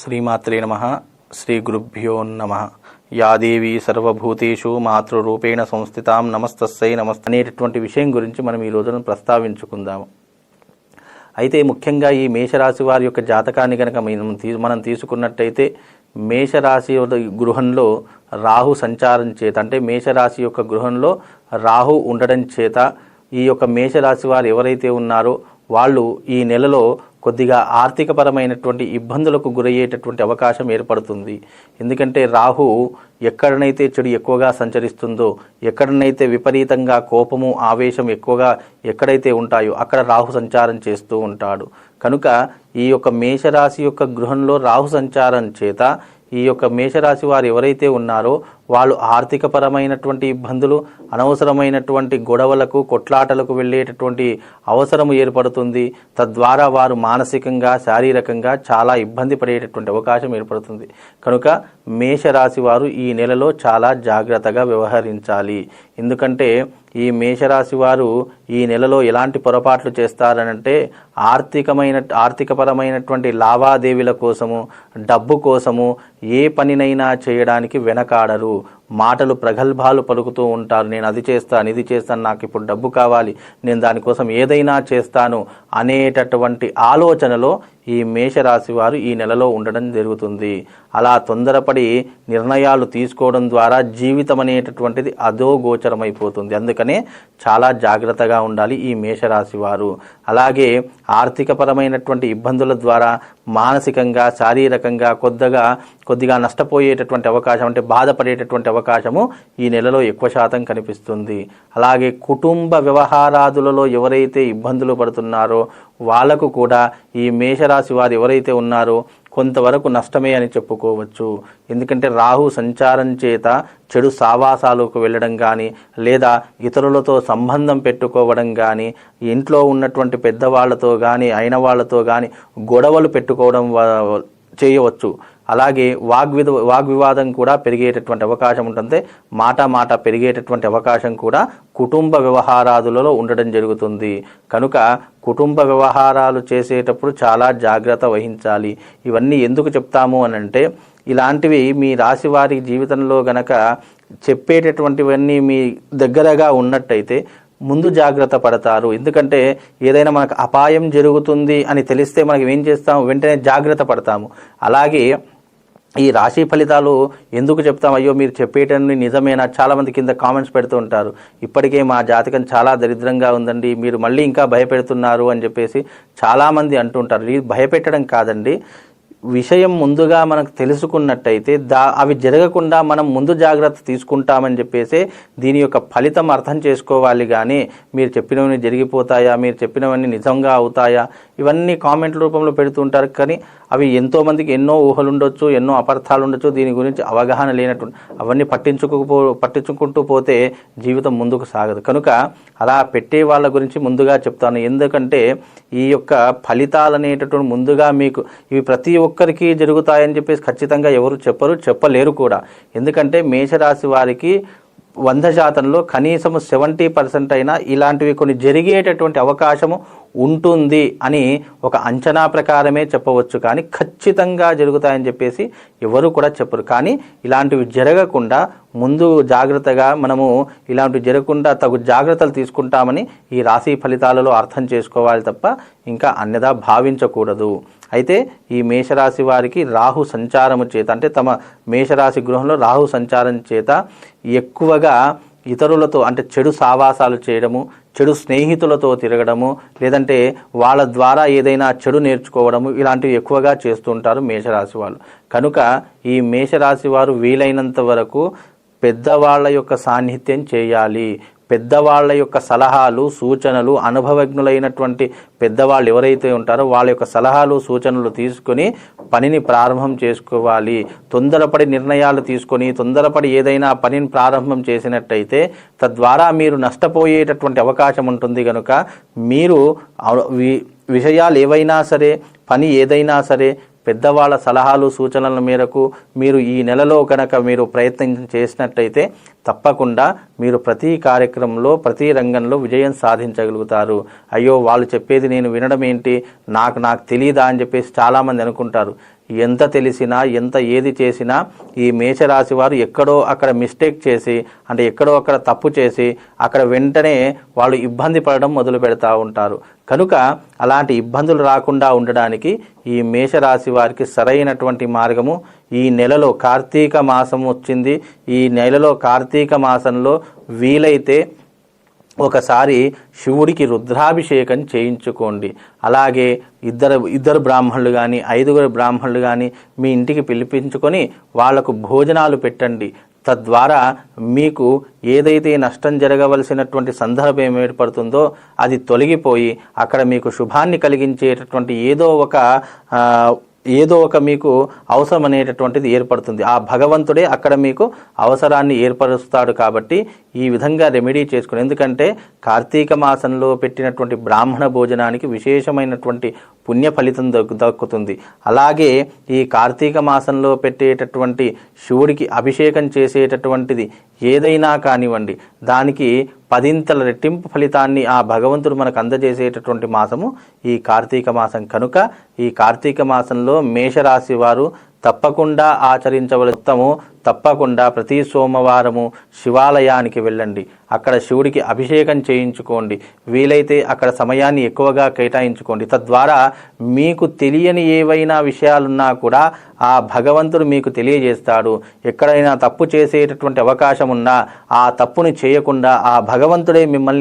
శ్రీమాత్రే నమః. శ్రీ గురుభ్యో నమః. యా దేవీ సర్వభూతేషు మాతృరూపేణ సంస్థితాం నమస్తస్సై నమస్తే అనేటటువంటి విషయం గురించి మనం ఈ రోజున ప్రస్తావించుకుందాము. అయితే ముఖ్యంగా ఈ మేషరాశి వారి యొక్క జాతకాన్ని కనుక మనం తీసుకున్నట్టయితే మేషరాశి గృహంలో రాహు సంచారం చేత, అంటే మేషరాశి యొక్క గృహంలో రాహు ఉండడం చేత ఈ యొక్క మేషరాశి వారు ఎవరైతే ఉన్నారో వాళ్ళు ఈ నెలలో కొద్దిగా ఆర్థికపరమైనటువంటి ఇబ్బందులకు గురయ్యేటటువంటి అవకాశం ఏర్పడుతుంది. ఎందుకంటే రాహు ఎక్కడనైతే చెడు ఎక్కువగా సంచరిస్తుందో, ఎక్కడనైతే విపరీతంగా కోపము ఆవేశం ఎక్కువగా ఎక్కడైతే ఉంటాయో అక్కడ రాహు సంచారం చేస్తూ ఉంటాడు. కనుక ఈ యొక్క మేషరాశి యొక్క గృహంలో రాహు సంచారం చేత ఈ యొక్క మేషరాశి వారు ఎవరైతే ఉన్నారో వాళ్ళు ఆర్థికపరమైనటువంటి ఇబ్బందులు, అనవసరమైనటువంటి గొడవలకు కొట్లాటలకు వెళ్ళేటటువంటి అవసరం ఏర్పడుతుంది. తద్వారా వారు మానసికంగా శారీరకంగా చాలా ఇబ్బంది పడేటటువంటి అవకాశం ఏర్పడుతుంది. కనుక మేషరాశి వారు ఈ నెలలో చాలా జాగ్రత్తగా వ్యవహరించాలి. ఎందుకంటే ఈ మేషరాశి వారు ఈ నెలలో ఎలాంటి పొరపాట్లు చేస్తారనంటే ఆర్థికపరమైనటువంటి లావాదేవీల కోసము, డబ్బు కోసము ఏ పనినైనా చేయడానికి వెనకాడరు. మాటలు ప్రగల్భాలు పలుకుతూ ఉంటారు. నేను అది చేస్తాను, ఇది చేస్తాను, నాకు ఇప్పుడు డబ్బు కావాలి, నేను దానికోసం ఏదైనా చేస్తాను అనేటటువంటి ఆలోచనలో ఈ మేషరాశి వారు ఈ నెలలో ఉండడం జరుగుతుంది. అలా తొందరపడి నిర్ణయాలు తీసుకోవడం ద్వారా జీవితం అనేటటువంటిది అధోగోచరమైపోతుంది. అందుకనే చాలా జాగ్రత్తగా ఉండాలి ఈ మేషరాశి వారు. అలాగే ఆర్థికపరమైనటువంటి ఇబ్బందుల ద్వారా మానసికంగా శారీరకంగా కొద్దిగా నష్టపోయేటటువంటి అవకాశం, అంటే బాధపడేటటువంటి అవకాశము ఈ నెలలో ఎక్కువ శాతం కనిపిస్తుంది. అలాగే కుటుంబ వ్యవహారాదులలో ఎవరైతే ఇబ్బందులు పడుతున్నారో వాళ్లకు కూడా ఈ మేషరాశి వారు ఎవరైతే ఉన్నారో కొంతవరకు నష్టమే అని చెప్పుకోవచ్చు. ఎందుకంటే రాహు సంచారం చేత చెడు సావాసాలకు వెళ్ళడం కానీ, లేదా ఇతరులతో సంబంధం పెట్టుకోవడం కానీ, ఇంట్లో ఉన్నటువంటి పెద్దవాళ్లతో కానీ అయిన వాళ్ళతో కానీ గొడవలు పెట్టుకోవడం చేయవచ్చు. అలాగే వాగ్వివాదం కూడా పెరిగేటటువంటి అవకాశం ఉంటుంది. మాట పెరిగేటటువంటి అవకాశం కూడా కుటుంబ వ్యవహారాదులలో ఉండడం జరుగుతుంది. కనుక కుటుంబ వ్యవహారాలు చేసేటప్పుడు చాలా జాగ్రత్త వహించాలి. ఇవన్నీ ఎందుకు చెప్తాము అనంటే, ఇలాంటివి మీ రాశి వారి జీవితంలో గనక చెప్పేటటువంటివన్నీ మీ దగ్గరగా ఉన్నట్టయితే ముందు జాగ్రత్త పడతారు. ఎందుకంటే ఏదైనా మనకు అపాయం జరుగుతుంది అని తెలిస్తే మనకి ఏం చేస్తాము, వెంటనే జాగ్రత్త పడతాము. అలాగే ఈ రాశి ఫలితాలు ఎందుకు చెప్తాం, అయ్యో మీరు చెప్పేటన్ని నిజమేనా, చాలామంది కింద కామెంట్స్ పెడుతూ ఉంటారు. ఇప్పటికే మా జాతకం చాలా దరిద్రంగా ఉందండి, మీరు మళ్ళీ ఇంకా భయపెడుతున్నారు అని చెప్పేసి చాలామంది అంటుంటారు. ఇది భయపెట్టడం కాదండి, విషయం ముందుగా మనకు తెలుసుకున్నట్టయితే అవి జరగకుండా మనం ముందు జాగ్రత్త తీసుకుంటామని చెప్పేసి దీని యొక్క ఫలితం అర్థం చేసుకోవాలి. కానీ మీరు చెప్పినవన్నీ జరిగిపోతాయా, మీరు చెప్పినవన్నీ నిజంగా అవుతాయా, ఇవన్నీ కామెంట్ల రూపంలో పెడుతూ ఉంటారు. కానీ అవి ఎంతోమందికి ఎన్నో ఊహలు ఉండొచ్చు, ఎన్నో అపార్థాలు ఉండొచ్చు, దీని గురించి అవగాహన లేనట్టు అవన్నీ పట్టించుకుంటూ పోతే జీవితం ముందుకు సాగదు. కనుక అలా పెట్టే వాళ్ళ గురించి ముందుగా చెప్తాను. ఎందుకంటే ఈ యొక్క ఫలితాలు అనేటటువంటి ముందుగా మీకు ఇవి ప్రతి ఒక్కరికి జరుగుతాయని చెప్పేసి ఖచ్చితంగా ఎవరు చెప్పలేరు కూడా. ఎందుకంటే మేషరాశి వారికి 100%లో కనీసం 70% అయినా ఇలాంటివి కొన్ని జరిగేటటువంటి అవకాశము ఉంటుంది అని ఒక అంచనా ప్రకారమే చెప్పవచ్చు. కానీ ఖచ్చితంగా జరుగుతాయని చెప్పేసి ఎవరు కూడా చెప్పరు. కానీ ఇలాంటివి జరగకుండా ముందు జాగ్రత్తగా మనము ఇలాంటివి జరగకుండా తగు జాగ్రత్తలు తీసుకుంటామని ఈ రాశి ఫలితాలలో అర్థం చేసుకోవాలి తప్ప ఇంకా అన్యదా భావించకూడదు. అయితే ఈ మేషరాశి వారికి రాహు సంచారము చేత, అంటే తమ మేషరాశి గృహంలో రాహు సంచారం చేత ఎక్కువగా ఇతరులతో, అంటే చెడు సావాసాలు చేయడము, చెడు స్నేహితులతో తిరగడము, లేదంటే వాళ్ళ ద్వారా ఏదైనా చెడు నేర్చుకోవడము, ఇలాంటివి ఎక్కువగా చేస్తుంటారు మేషరాశి వాళ్ళు. కనుక ఈ మేషరాశి వారు వీలైనంత వరకు పెద్దవాళ్ల యొక్క సాన్నిధ్యం చేయాలి. పెద్దవాళ్ల యొక్క సలహాలు సూచనలు, అనుభవజ్ఞులైనటువంటి పెద్దవాళ్ళు ఎవరైతే ఉంటారో వాళ్ళ యొక్క సలహాలు సూచనలు తీసుకొని పనిని ప్రారంభం చేసుకోవాలి. తొందరపడి నిర్ణయాలు తీసుకొని తొందరపడి ఏదైనా పనిని ప్రారంభం చేసినట్టయితే తద్వారా మీరు నష్టపోయేటటువంటి అవకాశం ఉంటుంది. కనుక మీరు విషయాలు ఏవైనా సరే, పని ఏదైనా సరే పెద్దవాళ్ళ సలహాలు సూచనల మేరకు మీరు ఈ నెలలో కనుక మీరు ప్రయత్నం చేసినట్టయితే తప్పకుండా మీరు ప్రతి కార్యక్రమంలో ప్రతి రంగంలో విజయం సాధించగలుగుతారు. అయ్యో వాళ్ళు చెప్పేది నేను వినడం ఏంటి, నాకు తెలియదా అని చెప్పేసి చాలామంది అనుకుంటారు. ఎంత తెలిసినా ఎంత ఏది చేసినా ఈ మేషరాశి వారు ఎక్కడో అక్కడ మిస్టేక్ చేసి, అంటే ఎక్కడో అక్కడ తప్పు చేసి అక్కడ వెంటనే వాళ్ళు ఇబ్బంది పడడం మొదలు పెడతా ఉంటారు. కనుక అలాంటి ఇబ్బందులు రాకుండా ఉండడానికి ఈ మేషరాశి వారికి సరైనటువంటి మార్గము ఈ నెలలో కార్తీక మాసం వచ్చింది. ఈ నెలలో కార్తీక మాసంలో వీలైతే ఒకసారి శివుడికి రుద్రాభిషేకం చేయించుకోండి. అలాగే ఇద్దరు బ్రాహ్మణులు కానీ 5 బ్రాహ్మణులు కానీ మీ ఇంటికి పిలిపించుకొని వాళ్లకు భోజనాలు పెట్టండి. తద్వారా మీకు ఏదైతే నష్టం జరగవలసినటువంటి సందర్భం ఏర్పడుతుందో అది తొలగిపోయి అక్కడ మీకు శుభాన్ని కలిగించేటటువంటి ఏదో ఒక మీకు అవసరం అనేటటువంటిది ఏర్పడుతుంది. ఆ భగవంతుడే అక్కడ మీకు అవసరాన్ని ఏర్పరుస్తాడు. కాబట్టి ఈ విధంగా రెమెడీ చేసుకుని, ఎందుకంటే కార్తీక మాసంలో పెట్టినటువంటి బ్రాహ్మణ భోజనానికి విశేషమైనటువంటి పుణ్య ఫలితం దక్కుతుంది. అలాగే ఈ కార్తీక మాసంలో పెట్టేటటువంటి శివుడికి అభిషేకం చేసేటటువంటిది ఏదైనా కానివ్వండి, దానికి 10ంతల రెట్టింపు ఫలితాన్ని ఆ భగవంతుడు మనకు అందజేసేటటువంటి మాసము ఈ కార్తీక మాసం. కనుక ఈ కార్తీక మాసంలో మేషరాశి వారు తప్పకుండా ఆచరించవలసి, తప్పకుండా ప్రతి సోమవారము శివాలయానికి వెళ్ళండి. అక్కడ శివుడికి అభిషేకం చేయించుకోండి. వీలైతే అక్కడ సమయాన్ని ఎక్కువగా కేటాయించుకోండి. తద్వారా మీకు తెలియని ఏవైనా విషయాలున్నా కూడా ఆ భగవంతుడు మీకు తెలియజేస్తాడు. ఎక్కడైనా తప్పు చేసేటటువంటి అవకాశం ఉన్నా ఆ తప్పుని చేయకుండా ఆ భగవంతుడే మిమ్మల్ని